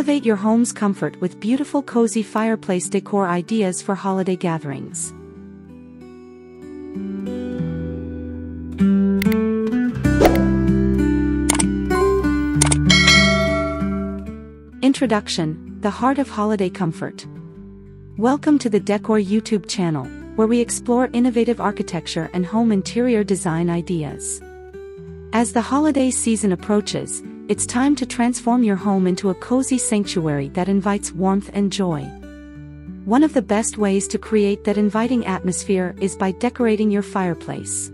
Elevate your home's comfort with beautiful cozy fireplace decor ideas for holiday gatherings. Introduction: the heart of holiday comfort. Welcome to the Decor YouTube channel, where we explore innovative architecture and home interior design ideas. As the holiday season approaches, it's time to transform your home into a cozy sanctuary that invites warmth and joy. One of the best ways to create that inviting atmosphere is by decorating your fireplace.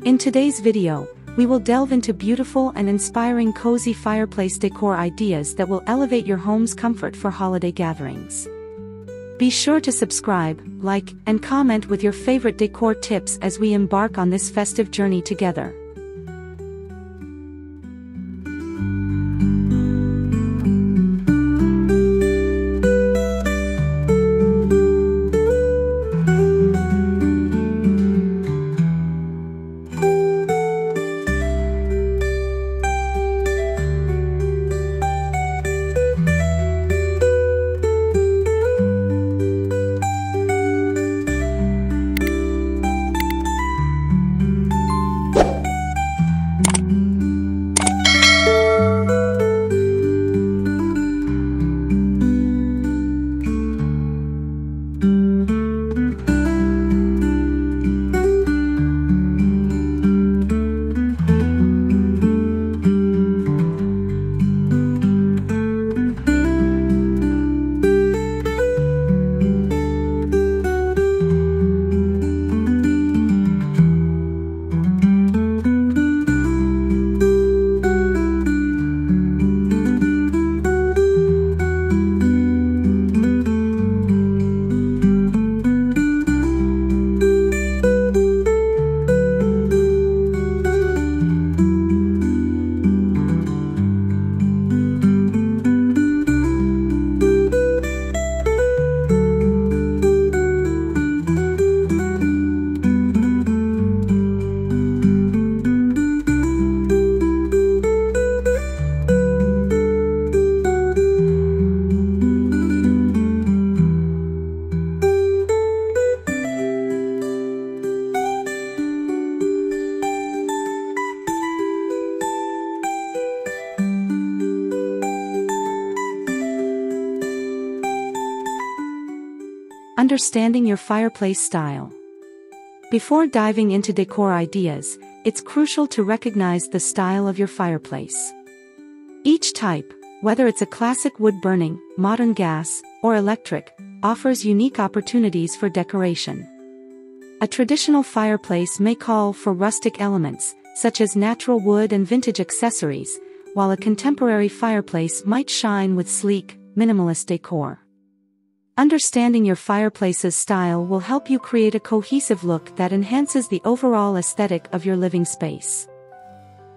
In today's video, we will delve into beautiful and inspiring cozy fireplace decor ideas that will elevate your home's comfort for holiday gatherings. Be sure to subscribe, like, and comment with your favorite decor tips as we embark on this festive journey together. Understanding your fireplace style. Before diving into decor ideas, it's crucial to recognize the style of your fireplace. Each type, whether it's a classic wood-burning, modern gas, or electric, offers unique opportunities for decoration. A traditional fireplace may call for rustic elements, such as natural wood and vintage accessories, while a contemporary fireplace might shine with sleek, minimalist decor. Understanding your fireplace's style will help you create a cohesive look that enhances the overall aesthetic of your living space.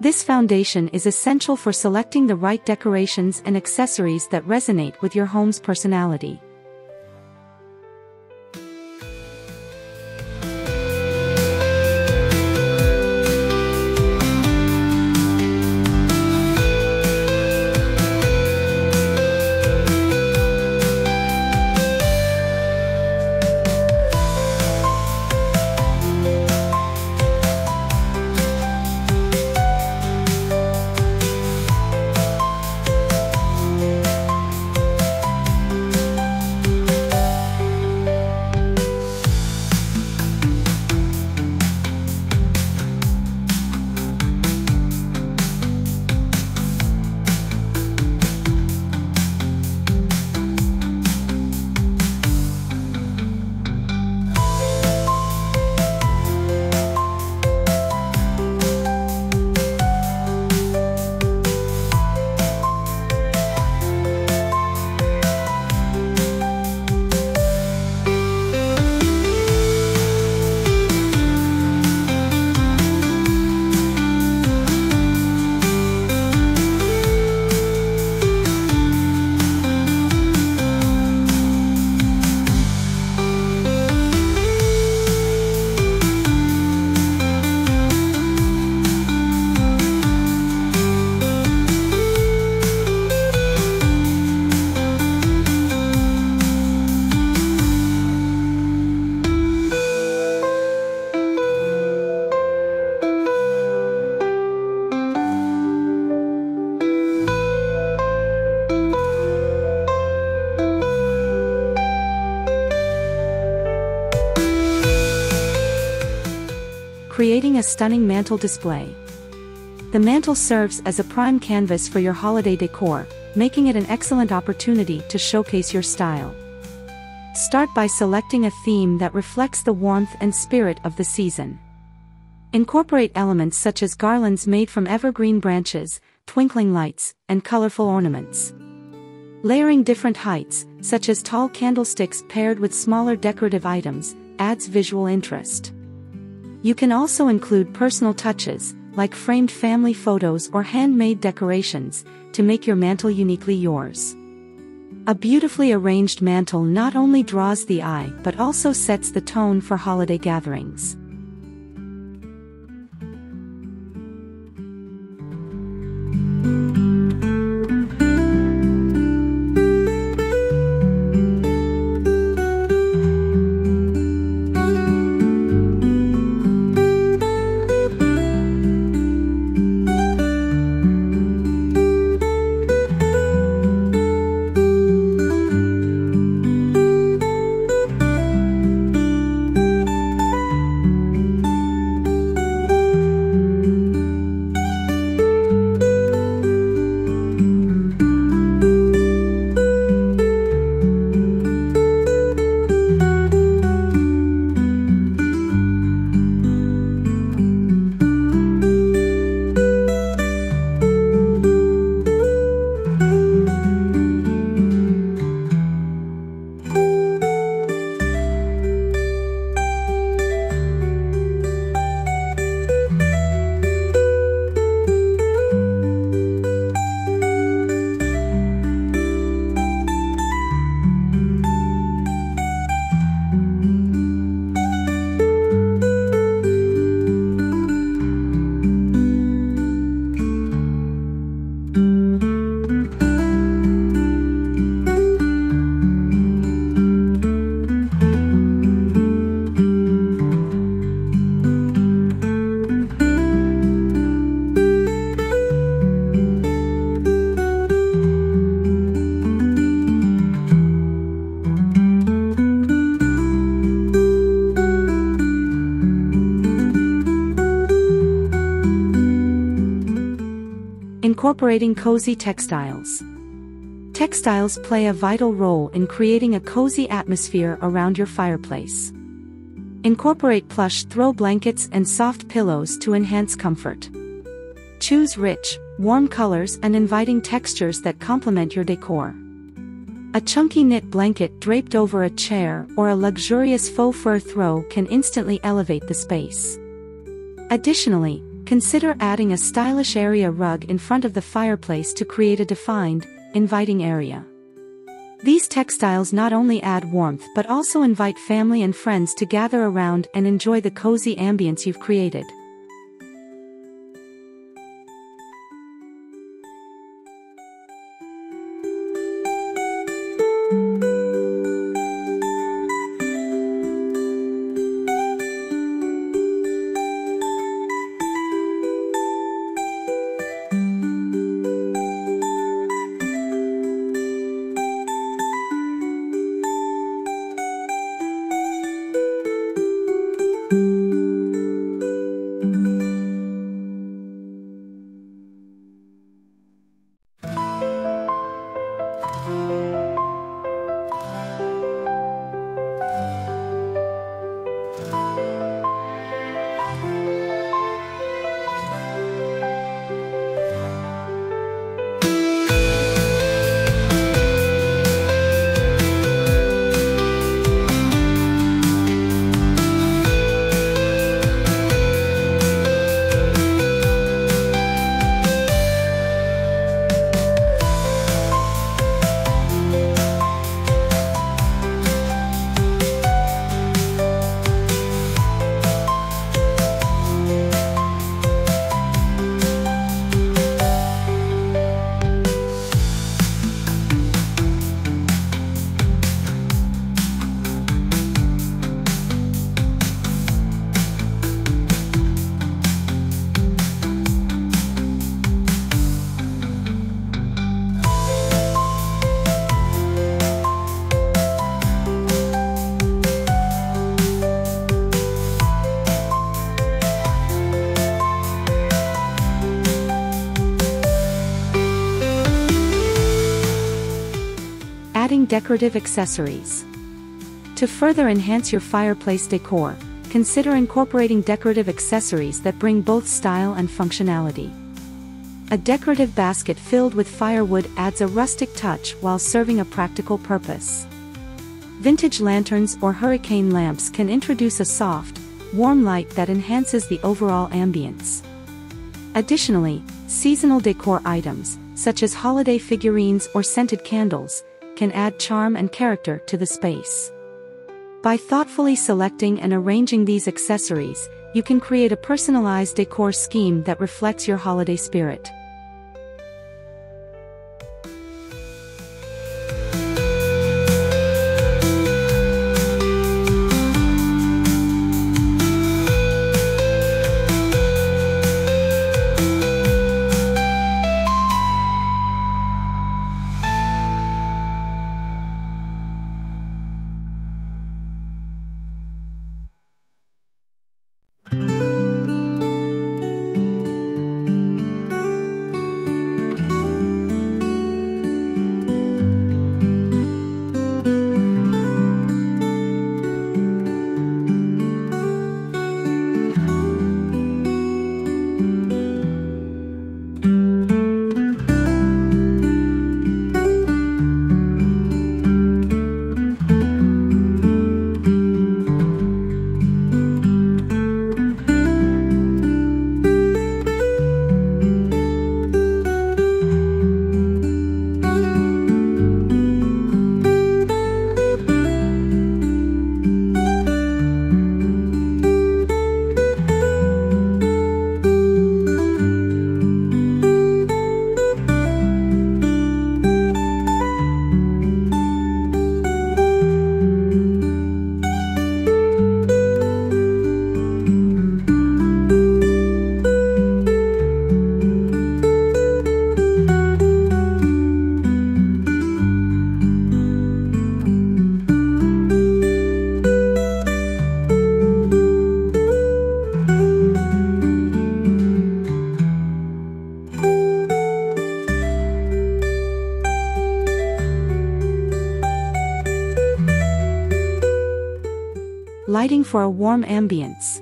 This foundation is essential for selecting the right decorations and accessories that resonate with your home's personality. creating a stunning mantel display. The mantel serves as a prime canvas for your holiday decor, making it an excellent opportunity to showcase your style. Start by selecting a theme that reflects the warmth and spirit of the season. Incorporate elements such as garlands made from evergreen branches, twinkling lights, and colorful ornaments. Layering different heights, such as tall candlesticks paired with smaller decorative items, adds visual interest. You can also include personal touches, like framed family photos or handmade decorations, to make your mantel uniquely yours. A beautifully arranged mantel not only draws the eye but also sets the tone for holiday gatherings. Incorporating cozy textiles. Textiles play a vital role in creating a cozy atmosphere around your fireplace. Incorporate plush throw blankets and soft pillows to enhance comfort. Choose rich, warm colors and inviting textures that complement your decor. A chunky knit blanket draped over a chair or a luxurious faux fur throw can instantly elevate the space. Additionally, consider adding a stylish area rug in front of the fireplace to create a defined, inviting area. These textiles not only add warmth but also invite family and friends to gather around and enjoy the cozy ambience you've created. decorative accessories. To further enhance your fireplace decor, consider incorporating decorative accessories that bring both style and functionality. A decorative basket filled with firewood adds a rustic touch while serving a practical purpose. Vintage lanterns or hurricane lamps can introduce a soft, warm light that enhances the overall ambience. Additionally, seasonal decor items, such as holiday figurines or scented candles, can add charm and character to the space. By thoughtfully selecting and arranging these accessories, you can create a personalized decor scheme that reflects your holiday spirit. Lighting for a warm ambience.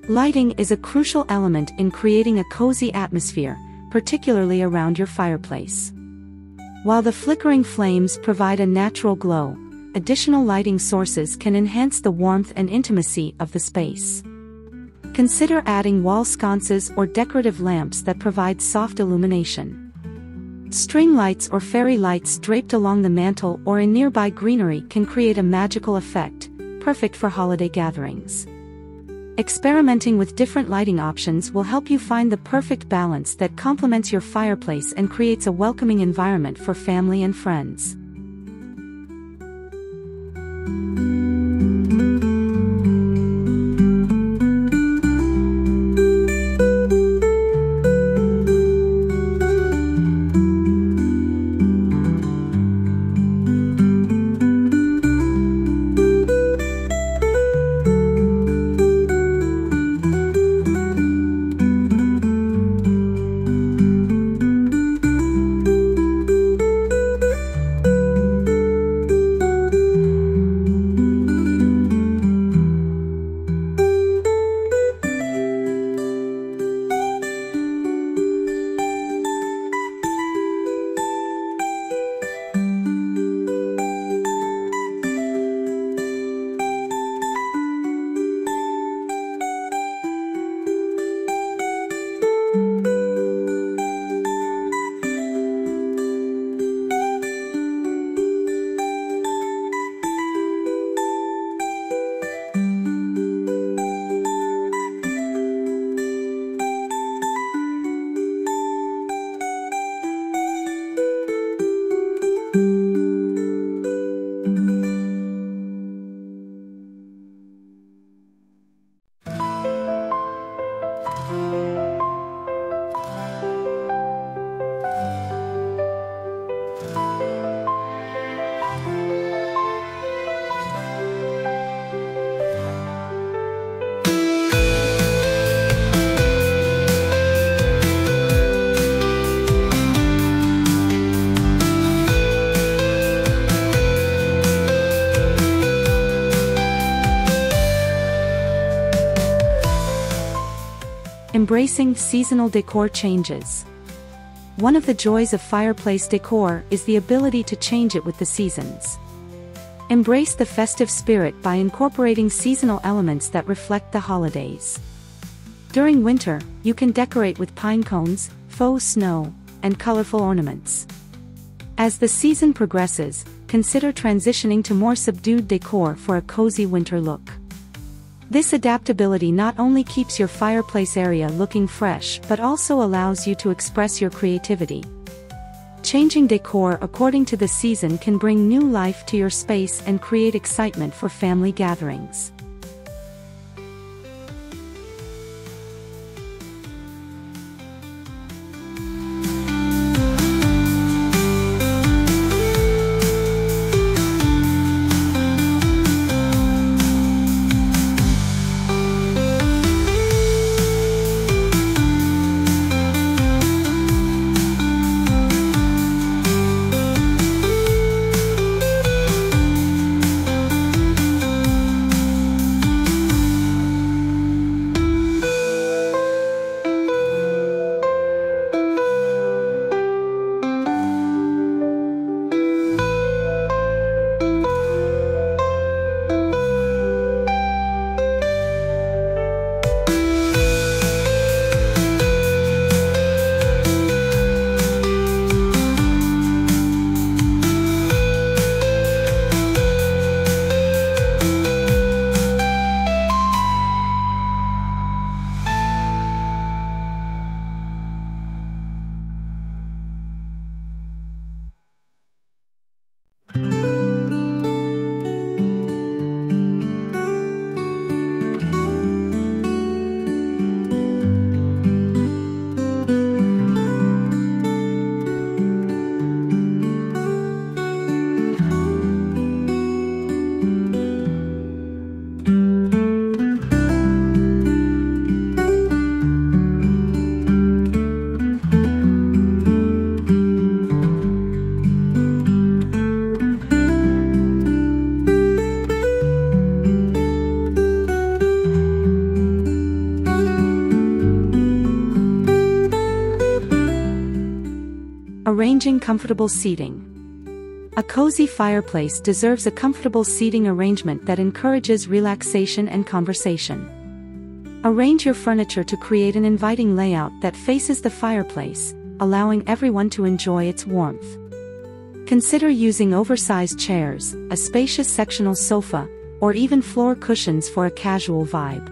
Lighting is a crucial element in creating a cozy atmosphere, particularly around your fireplace. While the flickering flames provide a natural glow, additional lighting sources can enhance the warmth and intimacy of the space. Consider adding wall sconces or decorative lamps that provide soft illumination. String lights or fairy lights draped along the mantel or in nearby greenery can create a magical effect, perfect for holiday gatherings. Experimenting with different lighting options will help you find the perfect balance that complements your fireplace and creates a welcoming environment for family and friends. Embracing seasonal decor changes. One of the joys of fireplace decor is the ability to change it with the seasons. Embrace the festive spirit by incorporating seasonal elements that reflect the holidays. During winter, you can decorate with pine cones, faux snow, and colorful ornaments. As the season progresses, consider transitioning to more subdued decor for a cozy winter look. This adaptability not only keeps your fireplace area looking fresh but also allows you to express your creativity. Changing decor according to the season can bring new life to your space and create excitement for family gatherings. Arranging comfortable seating. A cozy fireplace deserves a comfortable seating arrangement that encourages relaxation and conversation. Arrange your furniture to create an inviting layout that faces the fireplace, allowing everyone to enjoy its warmth. Consider using oversized chairs, a spacious sectional sofa, or even floor cushions for a casual vibe.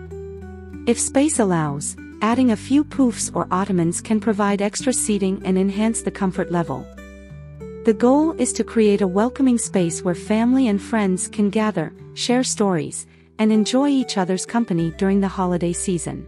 If space allows, adding a few poufs or ottomans can provide extra seating and enhance the comfort level. The goal is to create a welcoming space where family and friends can gather, share stories, and enjoy each other's company during the holiday season.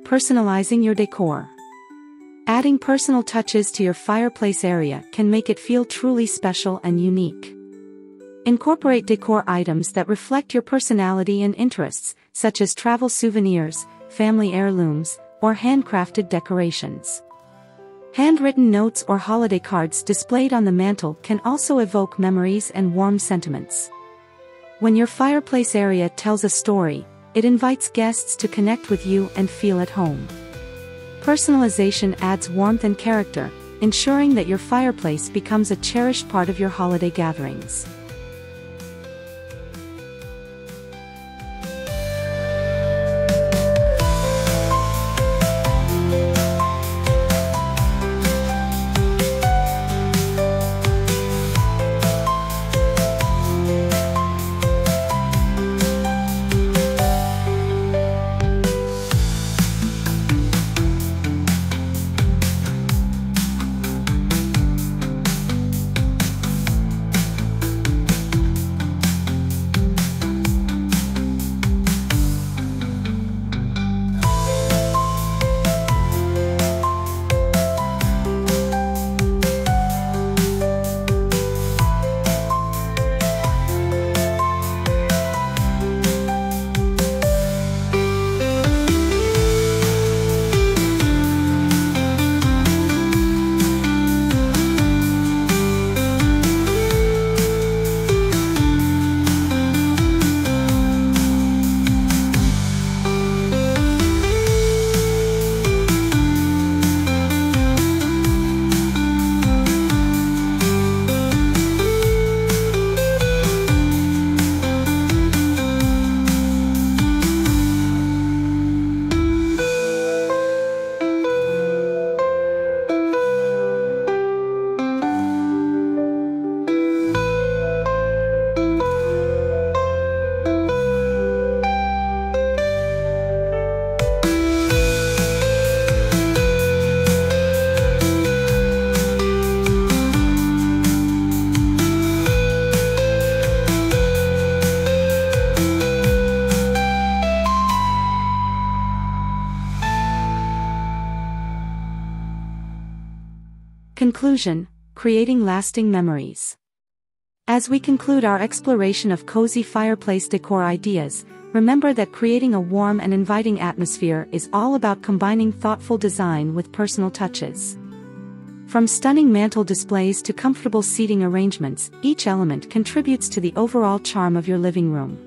Personalizing your decor. Adding personal touches to your fireplace area can make it feel truly special and unique. Incorporate decor items that reflect your personality and interests, such as travel souvenirs, family heirlooms, or handcrafted decorations. Handwritten notes or holiday cards displayed on the mantel can also evoke memories and warm sentiments. When your fireplace area tells a story, it invites guests to connect with you and feel at home. Personalization adds warmth and character, ensuring that your fireplace becomes a cherished part of your holiday gatherings. Conclusion: creating lasting memories. As we conclude our exploration of cozy fireplace decor ideas, remember that creating a warm and inviting atmosphere is all about combining thoughtful design with personal touches. From stunning mantel displays to comfortable seating arrangements, each element contributes to the overall charm of your living room.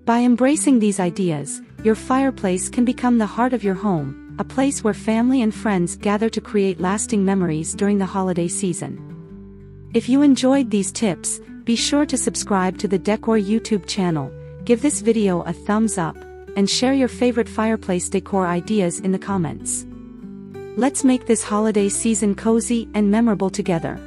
By embracing these ideas, your fireplace can become the heart of your home, a place where family and friends gather to create lasting memories during the holiday season. If you enjoyed these tips, be sure to subscribe to the Decor YouTube channel, give this video a thumbs up, and share your favorite fireplace decor ideas in the comments. Let's make this holiday season cozy and memorable together.